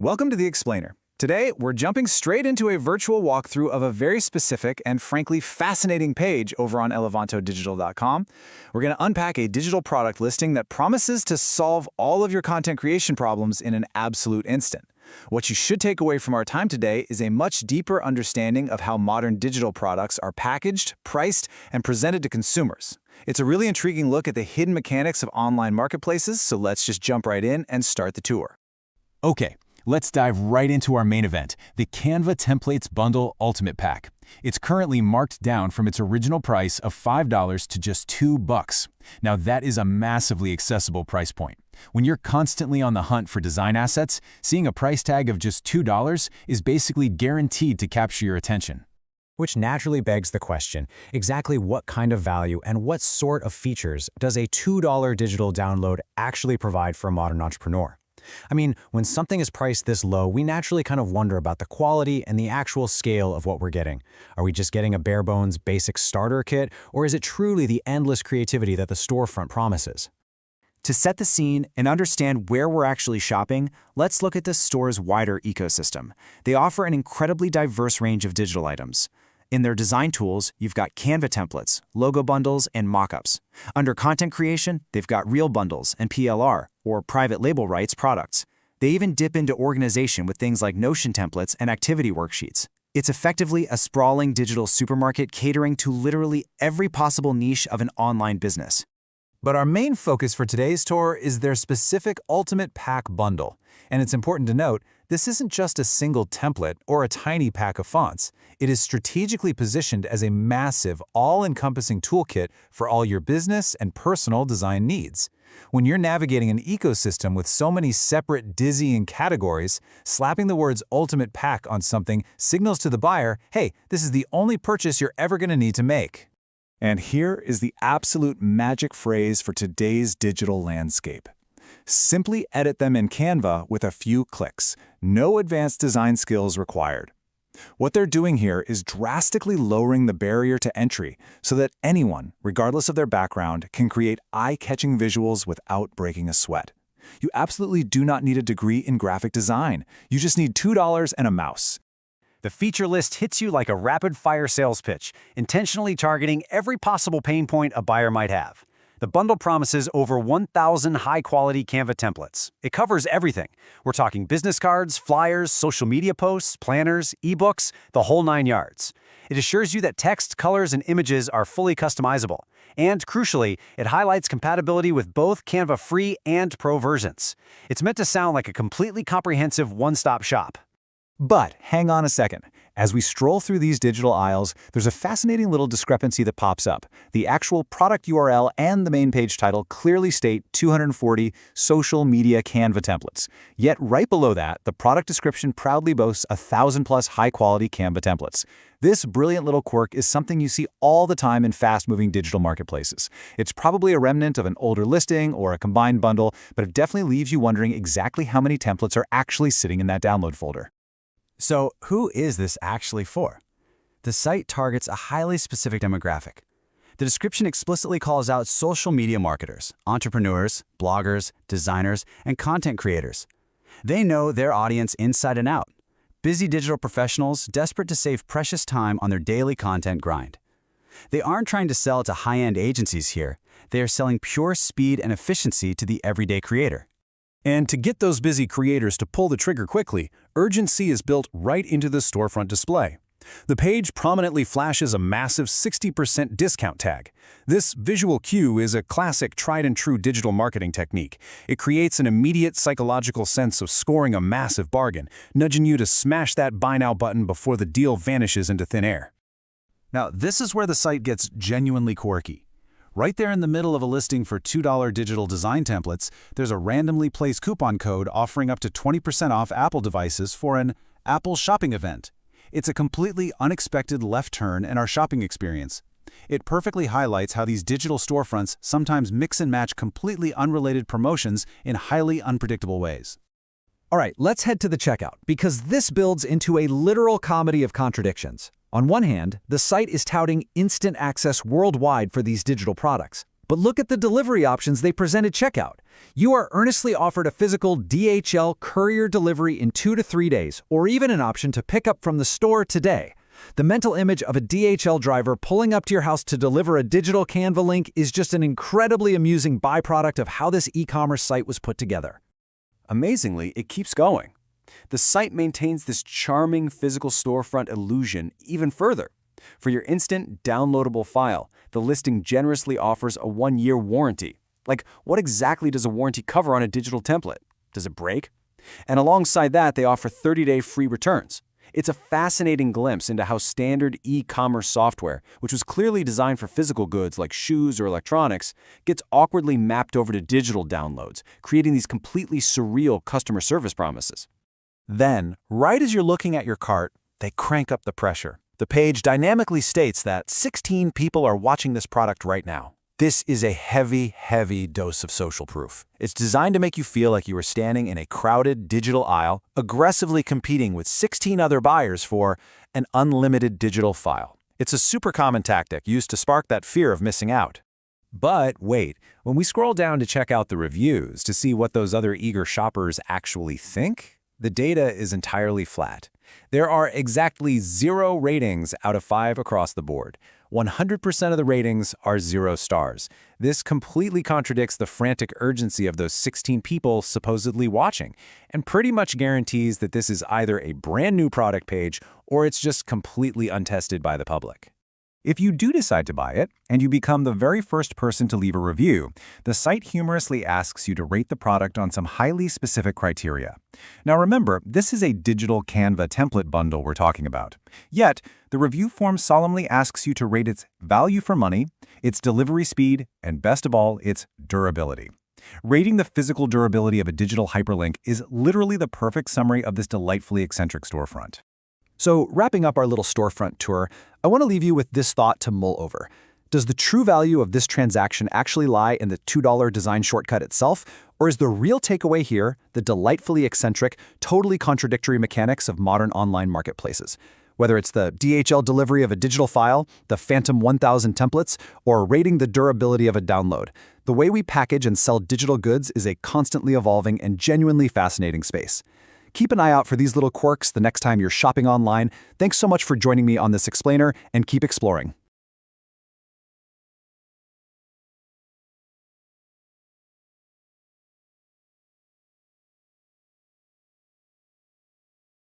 Welcome to The Explainer. Today, we're jumping straight into a virtual walkthrough of a very specific and frankly fascinating page over on elvantodigital.com. We're going to unpack a digital product listing that promises to solve all of your content creation problems in an absolute instant. What you should take away from our time today is a much deeper understanding of how modern digital products are packaged, priced, and presented to consumers. It's a really intriguing look at the hidden mechanics of online marketplaces, so let's just jump right in and start the tour. Okay, let's dive right into our main event, the Canva Templates Bundle Ultimate Pack. It's currently marked down from its original price of $5 to just $2. Now that is a massively accessible price point. When you're constantly on the hunt for design assets, seeing a price tag of just $2 is basically guaranteed to capture your attention. Which naturally begs the question, exactly what kind of value and what sort of features does a $2 digital download actually provide for a modern entrepreneur? I mean, when something is priced this low, we naturally kind of wonder about the quality and the actual scale of what we're getting. Are we just getting a bare-bones basic starter kit, or is it truly the endless creativity that the storefront promises? To set the scene and understand where we're actually shopping, let's look at the store's wider ecosystem. They offer an incredibly diverse range of digital items. In their design tools, you've got Canva templates, logo bundles, and mockups. Under content creation, they've got Reel bundles and PLR, or private label rights products. They even dip into organization with things like Notion templates and activity worksheets. It's effectively a sprawling digital supermarket catering to literally every possible niche of an online business. But our main focus for today's tour is their specific Ultimate Pack bundle. And it's important to note, this isn't just a single template or a tiny pack of fonts. It is strategically positioned as a massive, all-encompassing toolkit for all your business and personal design needs. When you're navigating an ecosystem with so many separate, dizzying categories, slapping the words Ultimate Pack on something signals to the buyer, hey, this is the only purchase you're ever going to need to make. And here is the absolute magic phrase for today's digital landscape. Simply edit them in Canva with a few clicks. No advanced design skills required. What they're doing here is drastically lowering the barrier to entry so that anyone, regardless of their background, can create eye-catching visuals without breaking a sweat. You absolutely do not need a degree in graphic design. You just need $2 and a mouse. The feature list hits you like a rapid-fire sales pitch, intentionally targeting every possible pain point a buyer might have. The bundle promises over 1,000 high-quality Canva templates. It covers everything. We're talking business cards, flyers, social media posts, planners, ebooks, the whole 9 yards. It assures you that text, colors, and images are fully customizable. And crucially, it highlights compatibility with both Canva Free and Pro versions. It's meant to sound like a completely comprehensive one-stop shop. But hang on a second. As we stroll through these digital aisles, there's a fascinating little discrepancy that pops up. The actual product URL and the main page title clearly state 240 social media Canva templates. Yet right below that, the product description proudly boasts 1,000+ high-quality Canva templates. This brilliant little quirk is something you see all the time in fast-moving digital marketplaces. It's probably a remnant of an older listing or a combined bundle, but it definitely leaves you wondering exactly how many templates are actually sitting in that download folder. So, who is this actually for? The site targets a highly specific demographic. The description explicitly calls out social media marketers, entrepreneurs, bloggers, designers, and content creators. They know their audience inside and out. Busy digital professionals desperate to save precious time on their daily content grind. They aren't trying to sell to high-end agencies here. They are selling pure speed and efficiency to the everyday creator. And to get those busy creators to pull the trigger quickly, urgency is built right into the storefront display. The page prominently flashes a massive 60% discount tag. This visual cue is a classic tried-and-true digital marketing technique. It creates an immediate psychological sense of scoring a massive bargain, nudging you to smash that buy now button before the deal vanishes into thin air. Now, this is where the site gets genuinely quirky. Right there in the middle of a listing for $2 digital design templates, there's a randomly placed coupon code offering up to 20% off Apple devices for an Apple shopping event. It's a completely unexpected left turn in our shopping experience. It perfectly highlights how these digital storefronts sometimes mix and match completely unrelated promotions in highly unpredictable ways. All right, let's head to the checkout, because this builds into a literal comedy of contradictions. On one hand, the site is touting instant access worldwide for these digital products. But look at the delivery options they present at checkout. You are earnestly offered a physical DHL courier delivery in 2 to 3 days, or even an option to pick up from the store today. The mental image of a DHL driver pulling up to your house to deliver a digital Canva link is just an incredibly amusing byproduct of how this e-commerce site was put together. Amazingly, it keeps going. The site maintains this charming physical storefront illusion even further. For your instant, downloadable file, the listing generously offers a 1-year warranty. Like, what exactly does a warranty cover on a digital template? Does it break? And alongside that, they offer 30-day free returns. It's a fascinating glimpse into how standard e-commerce software, which was clearly designed for physical goods like shoes or electronics, gets awkwardly mapped over to digital downloads, creating these completely surreal customer service promises. Then, right as you're looking at your cart, they crank up the pressure. The page dynamically states that 16 people are watching this product right now. This is a heavy, heavy dose of social proof. It's designed to make you feel like you are standing in a crowded digital aisle, aggressively competing with 16 other buyers for an unlimited digital file. It's a super common tactic used to spark that fear of missing out. But wait, when we scroll down to check out the reviews to see what those other eager shoppers actually think, the data is entirely flat. There are exactly 0 ratings out of 5 across the board. 100% of the ratings are 0 stars. This completely contradicts the frantic urgency of those 16 people supposedly watching, and pretty much guarantees that this is either a brand new product page or it's just completely untested by the public. If you do decide to buy it, and you become the very first person to leave a review, the site humorously asks you to rate the product on some highly specific criteria. Now remember, this is a digital Canva template bundle we're talking about. Yet, the review form solemnly asks you to rate its value for money, its delivery speed, and best of all, its durability. Rating the physical durability of a digital hyperlink is literally the perfect summary of this delightfully eccentric storefront. So, wrapping up our little storefront tour, I want to leave you with this thought to mull over. Does the true value of this transaction actually lie in the $2 design shortcut itself, or is the real takeaway here the delightfully eccentric, totally contradictory mechanics of modern online marketplaces? Whether it's the DHL delivery of a digital file, the Phantom 1000 templates, or rating the durability of a download, the way we package and sell digital goods is a constantly evolving and genuinely fascinating space. Keep an eye out for these little quirks the next time you're shopping online. Thanks so much for joining me on this explainer, and keep exploring.